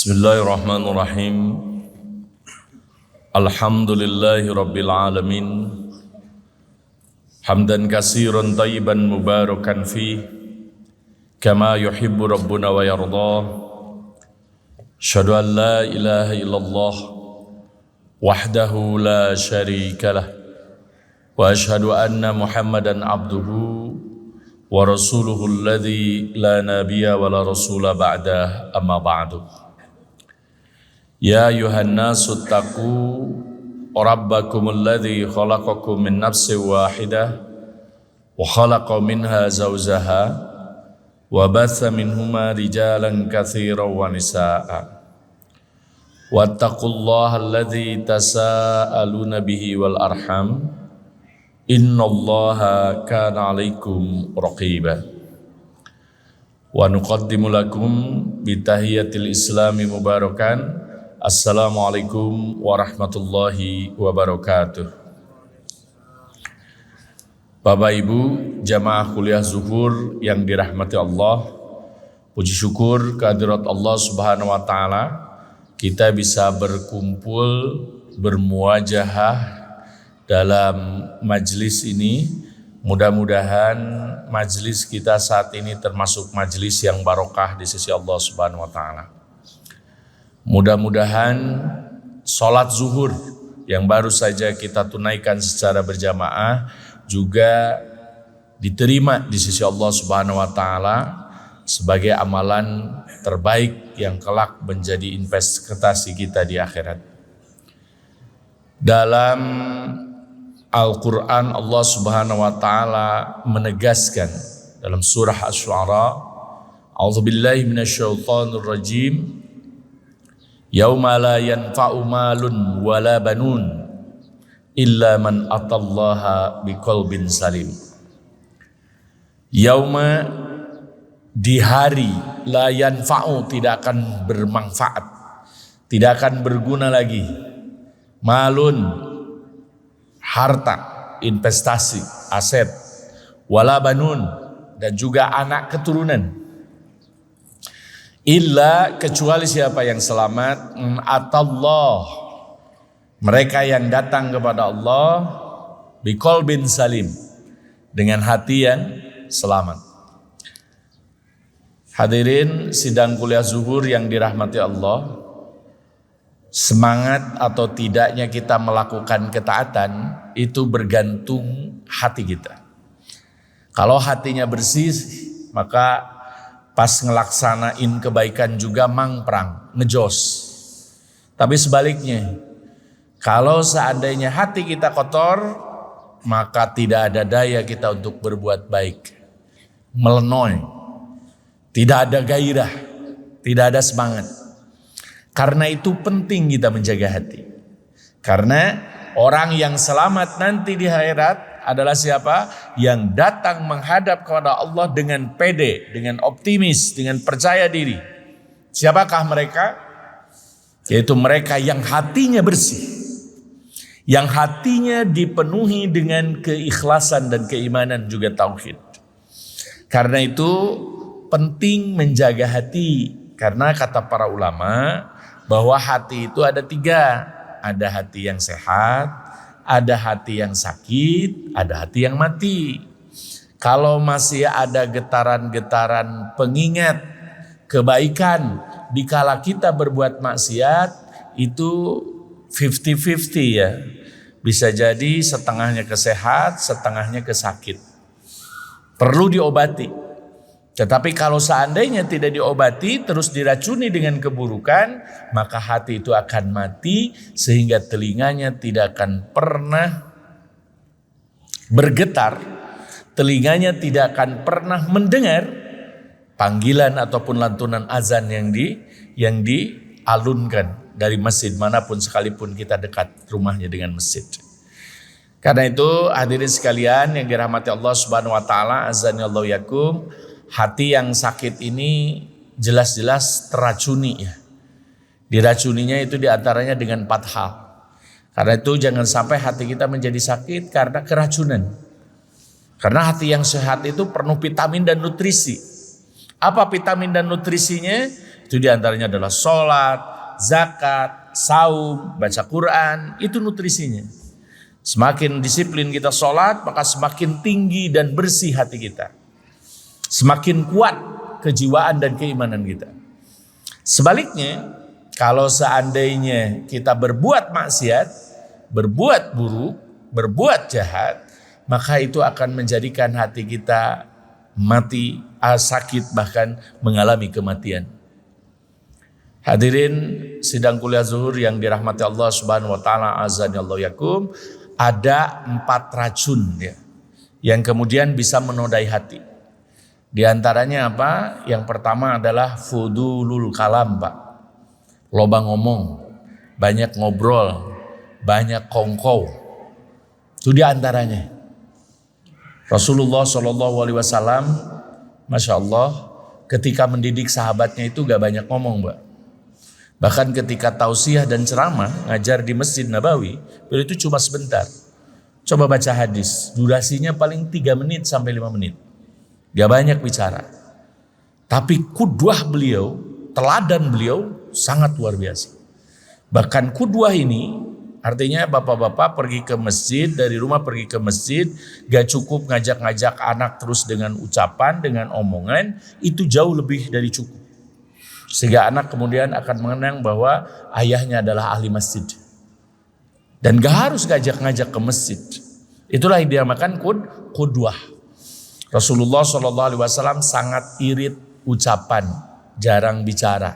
Bismillahirrahmanirrahim. Alhamdulillahi rabbil alamin. Hamdan katsiran thayyiban mubarakan fi kama yuhibbu rabbuna wa yarda. Asyhadu an la ilaha illallah wahdahu la syarika lah wa asyhadu anna Muhammadan abduhu wa rasuluhu alladzi la nabiyya wa la rasula ba'dah, amma ba'du. Ya ayuhan nasu taqu rabbakum alladzi khalaqakum min nafsin wahidah wa khalaqa minha zawjaha wa batha minhuma rijalan katsiran wa nisaa'a wattaqullaha alladzi tasaaluna bihi wal arham innallaha kana 'alaikum raqiba. Wa nuqaddimu lakum bi tahiyatil islami mubarakan. Assalamualaikum warahmatullahi wabarakatuh. Bapak Ibu jamaah kuliah zuhur yang dirahmati Allah, puji syukur kehadirat Allah Subhanahu wa taala, kita bisa berkumpul bermuajahah dalam majlis ini. Mudah-mudahan majlis kita saat ini termasuk majlis yang barokah di sisi Allah Subhanahu wa taala. Mudah-mudahan sholat zuhur yang baru saja kita tunaikan secara berjamaah juga diterima di sisi Allah Subhanahu wa taala sebagai amalan terbaik yang kelak menjadi investasi kita di akhirat. Dalam Al-Quran Allah Subhanahu wa taala menegaskan dalam surah Asy-Syu'ara, A'udzubillahi minasyaitonir rajim. Yauma la yanfa'u malun wala banun illa man atallaha biqalbin salim. Yauma, di hari, la yanfa'u, tidak akan bermanfaat, tidak akan berguna lagi. Malun, harta, investasi, aset, wala banun, dan juga anak keturunan. Illa, kecuali siapa yang selamat, atallah, mereka yang datang kepada Allah biqalbin salim, dengan hati yang selamat. Hadirin sidang kuliah zuhur yang dirahmati Allah, semangat atau tidaknya kita melakukan ketaatan itu bergantung hati kita. Kalau hatinya bersih, maka pas ngelaksanain kebaikan juga mangprang, ngejos. Tapi sebaliknya, kalau seandainya hati kita kotor, maka tidak ada daya kita untuk berbuat baik. Melenoy, tidak ada gairah, tidak ada semangat. Karena itu penting kita menjaga hati. Karena orang yang selamat nanti di akhirat adalah siapa? Yang datang menghadap kepada Allah dengan pede, dengan optimis, dengan percaya diri. Siapakah mereka? Yaitu mereka yang hatinya bersih, yang hatinya dipenuhi dengan keikhlasan dan keimanan juga tauhid. Karena itu penting menjaga hati. Karena kata para ulama bahwa hati itu ada 3. Ada hati yang sehat, ada hati yang sakit, ada hati yang mati. Kalau masih ada getaran-getaran pengingat kebaikan dikala kita berbuat maksiat, itu 50-50 ya. Bisa jadi setengahnya kesehat, setengahnya kesakit. Perlu diobati. Tetapi kalau seandainya tidak diobati, terus diracuni dengan keburukan, maka hati itu akan mati sehingga telinganya tidak akan pernah bergetar, telinganya tidak akan pernah mendengar panggilan ataupun lantunan azan yang dialunkan dari masjid manapun sekalipun kita dekat rumahnya dengan masjid. Karena itu hadirin sekalian yang dirahmati Allah Subhanahu wa taala, azanillahu yakum, hati yang sakit ini jelas-jelas teracuni ya. Diracuninya itu diantaranya dengan 4 hal. Karena itu jangan sampai hati kita menjadi sakit karena keracunan. Karena hati yang sehat itu penuh vitamin dan nutrisi. Apa vitamin dan nutrisinya? Itu diantaranya adalah sholat, zakat, saum, baca Quran, itu nutrisinya. Semakin disiplin kita sholat, maka semakin tinggi dan bersih hati kita. Semakin kuat kejiwaan dan keimanan kita. Sebaliknya, kalau seandainya kita berbuat maksiat, berbuat buruk, berbuat jahat, maka itu akan menjadikan hati kita mati, sakit, bahkan mengalami kematian. Hadirin sidang kuliah zuhur yang dirahmati Allah Subhanahu wa taala, azani Allah yakum, ada 4 racun ya, yang kemudian bisa menodai hati. Di antaranya apa? Yang pertama adalah fudulul kalam, Pak. Loba ngomong, banyak ngobrol, banyak kongkow. Itu di antaranya. Rasulullah SAW, Masya Allah, ketika mendidik sahabatnya itu gak banyak ngomong, Mbak. Bahkan ketika tausiah dan ceramah, ngajar di Masjid Nabawi, beliau itu cuma sebentar. Coba baca hadis, durasinya paling 3 menit sampai 5 menit. Gak banyak bicara. Tapi kudwah beliau, teladan beliau sangat luar biasa. Bahkan kudwah ini, artinya bapak-bapak pergi ke masjid, dari rumah pergi ke masjid, gak cukup ngajak-ngajak anak terus dengan ucapan, dengan omongan, itu jauh lebih dari cukup. Sehingga anak kemudian akan mengenang bahwa ayahnya adalah ahli masjid. Dan gak harus ngajak-ngajak ke masjid. Itulah yang dinamakan kudwah. Rasulullah SAW sangat irit ucapan, jarang bicara.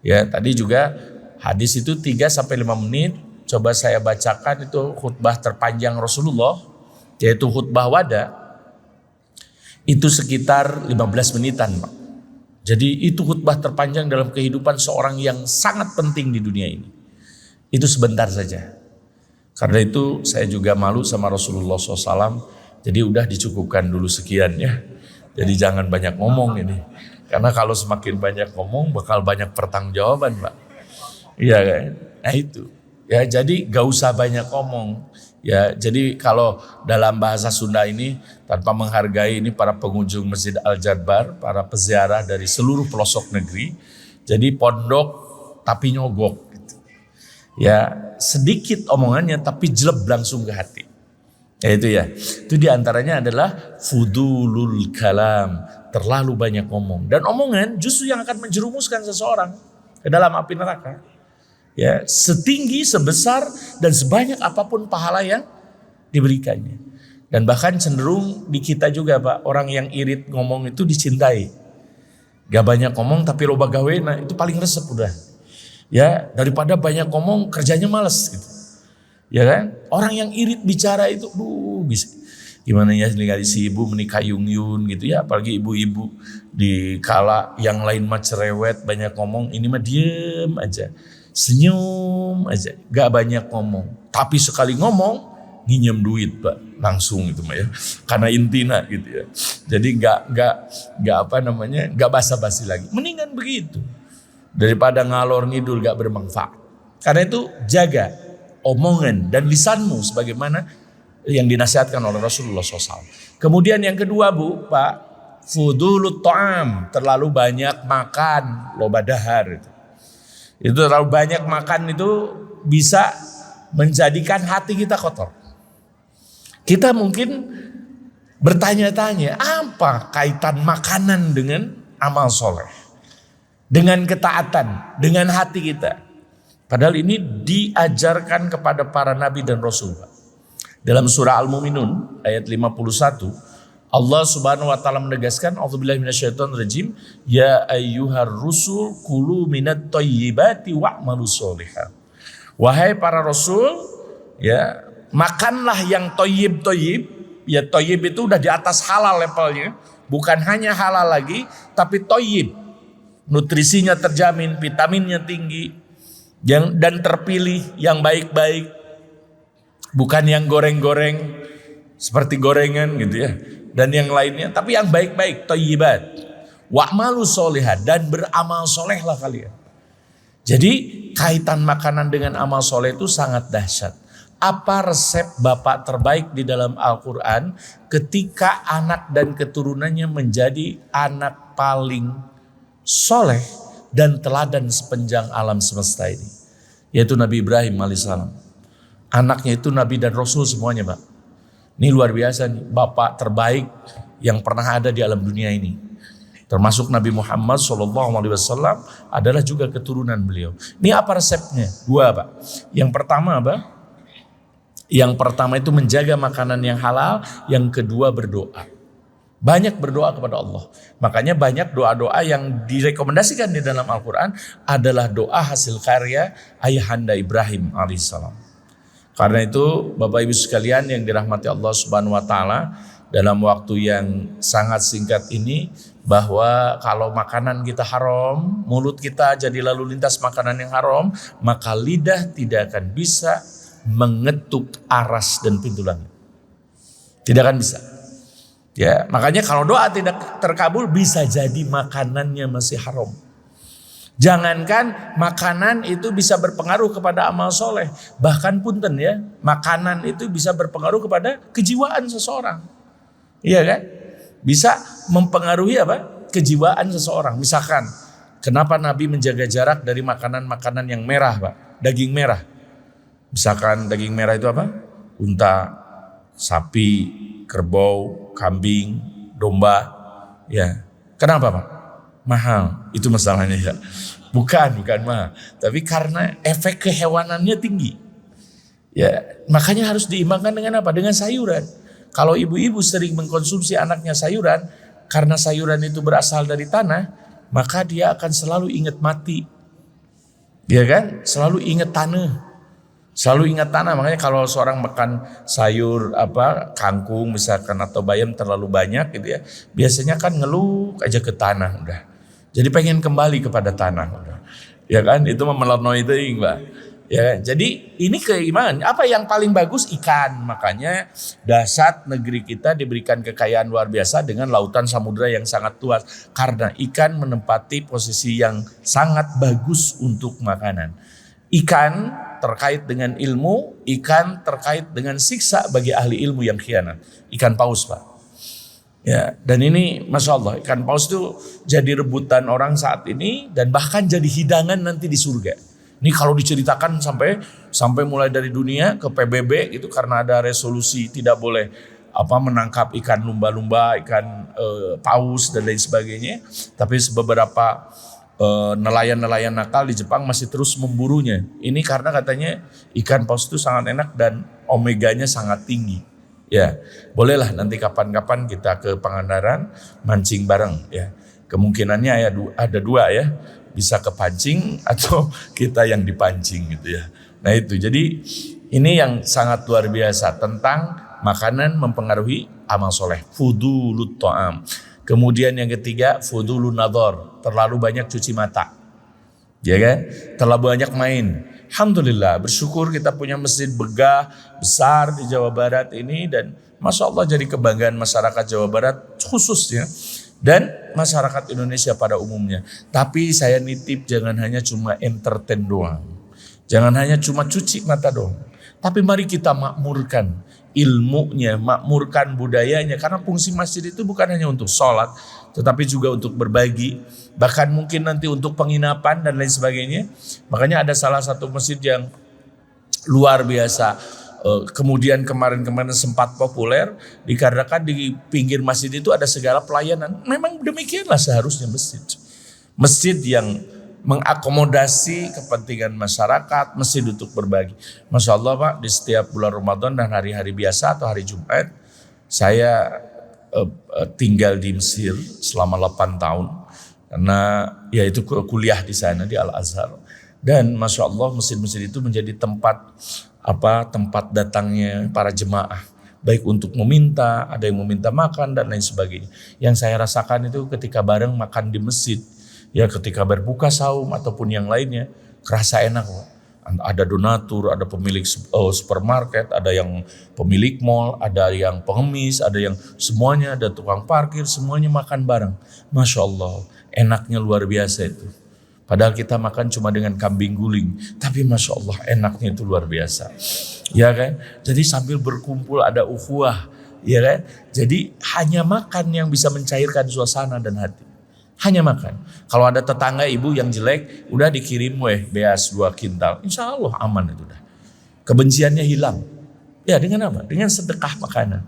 Ya, tadi juga hadis itu 3-5 menit. Coba saya bacakan itu khutbah terpanjang Rasulullah, yaitu khutbah wada. Itu sekitar 15 menitan, Pak. Jadi itu khutbah terpanjang dalam kehidupan seorang yang sangat penting di dunia ini. Itu sebentar saja. Karena itu saya juga malu sama Rasulullah SAW. Jadi udah dicukupkan dulu sekian ya. Jadi jangan banyak ngomong ini. Karena kalau semakin banyak ngomong bakal banyak pertanggungjawaban, Pak. Iya kan? Nah itu. Ya, jadi gak usah banyak ngomong. Ya, jadi kalau dalam bahasa Sunda ini tanpa menghargai ini para pengunjung Masjid Al-Jadbar, para peziarah dari seluruh pelosok negeri. Jadi pondok tapi nyogok gitu. Ya, sedikit omongannya tapi jeleb langsung ke hati. Ya itu ya. Itu diantaranya adalah fudulul kalam, terlalu banyak ngomong. Dan omongan justru yang akan menjerumuskan seseorang ke dalam api neraka. Ya, setinggi, sebesar, dan sebanyak apapun pahala yang diberikannya. Dan bahkan cenderung di kita juga, Pak, orang yang irit ngomong itu dicintai. Gak banyak ngomong tapi loba gawe, nah itu paling resep udah. Ya, daripada banyak ngomong kerjanya males gitu. Ya kan? Orang yang irit bicara itu, bisa. Gimana ya si ibu menikah yung-yun gitu ya, apalagi ibu-ibu di kala yang lain mah cerewet, banyak ngomong, ini mah diem aja. Senyum aja, gak banyak ngomong. Tapi sekali ngomong, nginjem duit, Pak, langsung gitu mah ya. Karena intina gitu ya. Jadi gak basa-basi lagi. Mendingan begitu daripada ngalor ngidul gak bermanfaat. Karena itu jaga omongan dan lisanmu sebagaimana yang dinasihatkan oleh Rasulullah SAW. Kemudian yang kedua, Bu, Pak, fudulut ta'am, terlalu banyak makan, loba dahar itu. Itu terlalu banyak makan itu bisa menjadikan hati kita kotor. Kita mungkin bertanya-tanya, apa kaitan makanan dengan amal soleh? Dengan ketaatan, dengan hati kita. Padahal ini diajarkan kepada para nabi dan rasul. Dalam surah Al-Mu'minun ayat 51, Allah Subhanahu wa taala menegaskan, a'udzubillahi minasyaitonir rajim, ya ayyuhar rusul kulu minat thayyibati wa'malu sholihan. Wahai para rasul, ya, makanlah yang thayyib. Ya, thayyib itu udah di atas halal levelnya, bukan hanya halal lagi, tapi thayyib. Nutrisinya terjamin, vitaminnya tinggi, dan terpilih yang baik-baik. Bukan yang goreng-goreng seperti gorengan gitu ya. Dan yang lainnya, tapi yang baik-baik, thayyibat. Wa'malu sholihat, dan beramal solehlah kalian. Jadi kaitan makanan dengan amal soleh itu sangat dahsyat. Apa resep Bapak terbaik di dalam Al-Quran ketika anak dan keturunannya menjadi anak paling soleh, dan teladan sepanjang alam semesta ini, yaitu Nabi Ibrahim alaihissalam. Anaknya itu Nabi dan Rasul semuanya, Pak. Ini luar biasa nih, bapak terbaik yang pernah ada di alam dunia ini. Termasuk Nabi Muhammad SAW adalah juga keturunan beliau. Ini apa resepnya? Dua, Pak. Yang pertama apa? Yang pertama itu menjaga makanan yang halal. Yang kedua berdoa. Banyak berdoa kepada Allah. Makanya banyak doa-doa yang direkomendasikan di dalam Al-Quran adalah doa hasil karya ayahanda Ibrahim alaihissalam. Karena itu Bapak Ibu sekalian yang dirahmati Allah Subhanahu wa taala, dalam waktu yang sangat singkat ini, bahwa kalau makanan kita haram, mulut kita jadi lalu lintas makanan yang haram, maka lidah tidak akan bisa mengetuk aras dan pintu langit. Tidak akan bisa. Ya, makanya kalau doa tidak terkabul bisa jadi makanannya masih haram. Jangankan makanan itu bisa berpengaruh kepada amal soleh, bahkan punten ya, makanan itu bisa berpengaruh kepada kejiwaan seseorang. Iya kan? Bisa mempengaruhi apa? Kejiwaan seseorang. Misalkan, kenapa Nabi menjaga jarak dari makanan-makanan yang merah, Pak? Daging merah. Misalkan daging merah itu apa? Unta, sapi, kerbau, kambing, domba. Ya. Kenapa, Pak? Mahal. Itu masalahnya ya. Bukan mahal. Tapi karena efek kehewanannya tinggi. Ya, makanya harus diimbangkan dengan apa? Dengan sayuran. Kalau ibu-ibu sering mengkonsumsi anaknya sayuran, karena sayuran itu berasal dari tanah, maka dia akan selalu ingat mati. Ya kan? Selalu ingat tanah. Selalu ingat tanah. Makanya kalau seorang makan sayur kangkung misalkan atau bayam terlalu banyak gitu ya, biasanya kan ngeluh aja ke tanah udah. Jadi pengen kembali kepada tanah udah. Ya kan? Itu memelenoi itu, Mbak. Ya, jadi ini keimanan. Apa yang paling bagus? Ikan. Makanya dasar negeri kita diberikan kekayaan luar biasa dengan lautan samudra yang sangat luas. Karena ikan menempati posisi yang sangat bagus untuk makanan. Ikan terkait dengan ilmu, ikan terkait dengan siksa bagi ahli ilmu yang khianat. Ikan paus, Pak. Ya, dan ini Masya Allah, ikan paus itu jadi rebutan orang saat ini dan bahkan jadi hidangan nanti di surga. Ini kalau diceritakan sampai mulai dari dunia ke PBB gitu, karena ada resolusi tidak boleh menangkap ikan lumba-lumba, ikan paus dan lain sebagainya. Tapi beberapa nelayan-nelayan nakal di Jepang masih terus memburunya. Ini karena katanya ikan paus itu sangat enak dan omeganya sangat tinggi. Ya, bolehlah nanti kapan-kapan kita ke Pangandaran mancing bareng ya. Kemungkinannya ya ada dua ya. Bisa kepancing atau kita yang dipancing gitu ya. Nah itu, jadi ini yang sangat luar biasa tentang makanan mempengaruhi amal soleh. Fudulut ta'am. Kemudian yang ketiga, fudulun nadhar. Terlalu banyak cuci mata. Ya kan? Terlalu banyak main. Alhamdulillah, bersyukur kita punya masjid begah besar di Jawa Barat ini. Dan Masya Allah jadi kebanggaan masyarakat Jawa Barat khususnya. Dan masyarakat Indonesia pada umumnya. Tapi saya nitip jangan hanya cuma entertain doang. Jangan hanya cuma cuci mata doang. Tapi mari kita makmurkan ilmunya, makmurkan budayanya. Karena fungsi masjid itu bukan hanya untuk sholat, tetapi juga untuk berbagi. Bahkan mungkin nanti untuk penginapan dan lain sebagainya. Makanya ada salah satu masjid yang luar biasa. Kemudian kemarin sempat populer dikarenakan di pinggir masjid itu ada segala pelayanan. Memang demikianlah seharusnya masjid. Masjid yang mengakomodasi kepentingan masyarakat, masjid untuk berbagi. Masya Allah Pak, di setiap bulan Ramadan dan hari-hari biasa atau hari Jumat, saya tinggal di Mesir selama 8 tahun. Karena ya itu kuliah di sana di Al-Azhar. Dan Masya Allah masjid-masjid itu menjadi tempat datangnya para jemaah, baik untuk meminta, ada yang meminta makan dan lain sebagainya. Yang saya rasakan itu ketika bareng makan di masjid, ya ketika berbuka saum ataupun yang lainnya, kerasa enak. Ada donatur, ada pemilik supermarket, ada yang pemilik mall, ada yang pengemis, ada yang semuanya, ada tukang parkir, semuanya makan bareng. Masya Allah, enaknya luar biasa itu. Padahal kita makan cuma dengan kambing guling. Tapi Masya Allah enaknya itu luar biasa. Ya kan? Jadi sambil berkumpul ada ukhuwah. Ya kan? Jadi hanya makan yang bisa mencairkan suasana dan hati. Hanya makan. Kalau ada tetangga ibu yang jelek, udah dikirim beas 2 kintal. Insya Allah aman itu dah. Kebenciannya hilang. Ya dengan apa? Dengan sedekah makanan.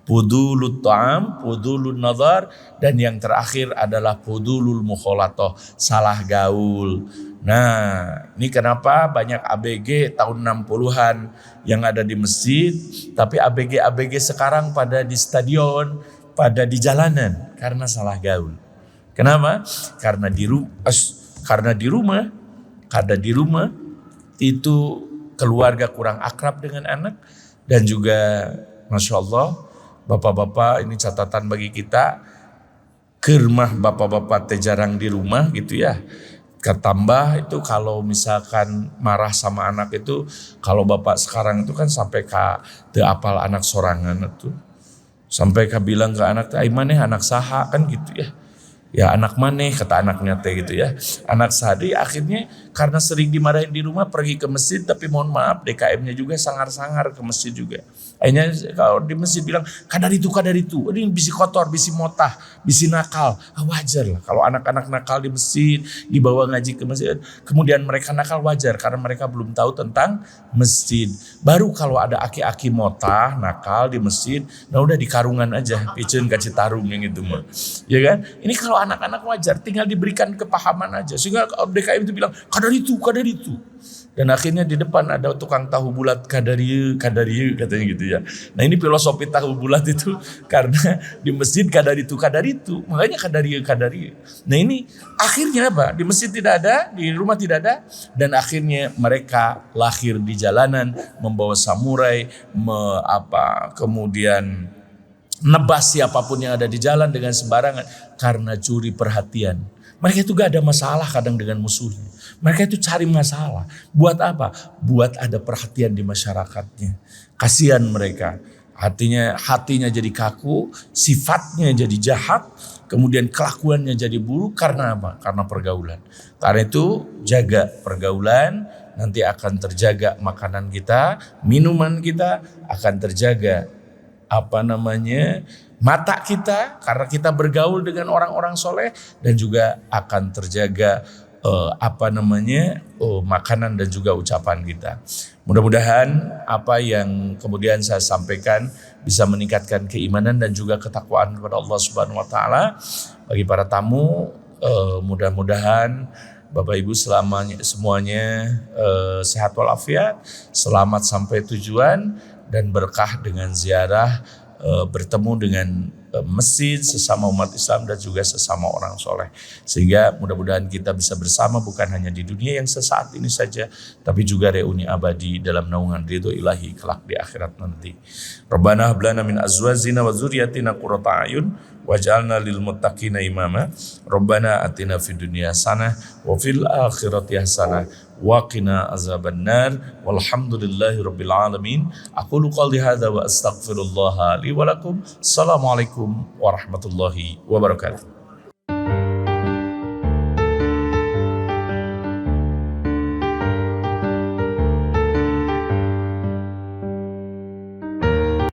Pudulut ta'am, pudulul nazar, dan yang terakhir adalah pudulul mukholatoh, salah gaul. Nah, ini kenapa banyak ABG tahun 60-an yang ada di masjid, tapi ABG sekarang pada di stadion, pada di jalanan, karena salah gaul. Kenapa? Karena di rumah itu keluarga kurang akrab dengan anak, dan juga Masya Allah, bapak-bapak ini catatan bagi kita, kermah bapak-bapak teh jarang di rumah gitu ya. Ketambah itu kalau misalkan marah sama anak itu, kalau bapak sekarang itu kan sampai teu apal anak sorangan itu. Sampai bilang ke anak, "Ai maneh anak saha?" kan gitu ya. Ya anak maneh kata anaknya teh gitu ya. Anak sadi akhirnya karena sering dimarahin di rumah pergi ke masjid, tapi mohon maaf DKM-nya juga sangar-sangar ke masjid juga. Akhirnya kalau di masjid bilang kadar itu, ini bisi kotor, bisi motah, bisi nakal. Wajar lah kalau anak-anak nakal di masjid, dibawa ngaji ke masjid, kemudian mereka nakal, wajar karena mereka belum tahu tentang masjid. Baru kalau ada aki-aki motah, nakal di masjid, nah udah di karungan aja, piceun ka Citarum yang itu mah. Ya kan? Ini kalau anak-anak wajar, tinggal diberikan kepahaman aja. Sehingga DKM itu bilang kadar itu. Dan akhirnya di depan ada tukang tahu bulat kadarieu katanya gitu ya. Nah ini filosofi tahu bulat itu karena di masjid kadar itu. Makanya kadarieu. Nah ini akhirnya apa? Di masjid tidak ada, di rumah tidak ada. Dan akhirnya mereka lahir di jalanan membawa samurai, kemudian nebas siapapun yang ada di jalan dengan sembarangan karena curi perhatian. Mereka itu gak ada masalah kadang dengan musuhnya. Mereka itu cari masalah. Buat apa? Buat ada perhatian di masyarakatnya. Kasihan mereka. Hatinya jadi kaku, sifatnya jadi jahat, kemudian kelakuannya jadi buruk karena apa? Karena pergaulan. Karena itu jaga pergaulan, nanti akan terjaga makanan kita, minuman kita, akan terjaga mata kita karena kita bergaul dengan orang-orang soleh, dan juga akan terjaga makanan dan juga ucapan kita. Mudah-mudahan apa yang kemudian saya sampaikan bisa meningkatkan keimanan dan juga ketakwaan kepada Allah Subhanahu wa taala. Bagi para tamu, mudah-mudahan Bapak Ibu semuanya sehat walafiat, selamat sampai tujuan, dan berkah dengan ziarah, bertemu dengan masjid, sesama umat Islam, dan juga sesama orang soleh. Sehingga mudah-mudahan kita bisa bersama bukan hanya di dunia yang sesaat ini saja, tapi juga reuni abadi dalam naungan ridho ilahi kelak di akhirat nanti. Rabbana hab lana min azwajina wa dzurriyyatina qurrata a'yun waj'alna lil muttaqina imama. Rabbana atina fid dunya hasanah wa fil akhirati hasanah wa qina azabannar. Walhamdulillahi rabbil alamin. Aqulu qouli hadza wa astaghfirullah li wa lakum. Assalamualaikum warahmatullahi wabarakatuh.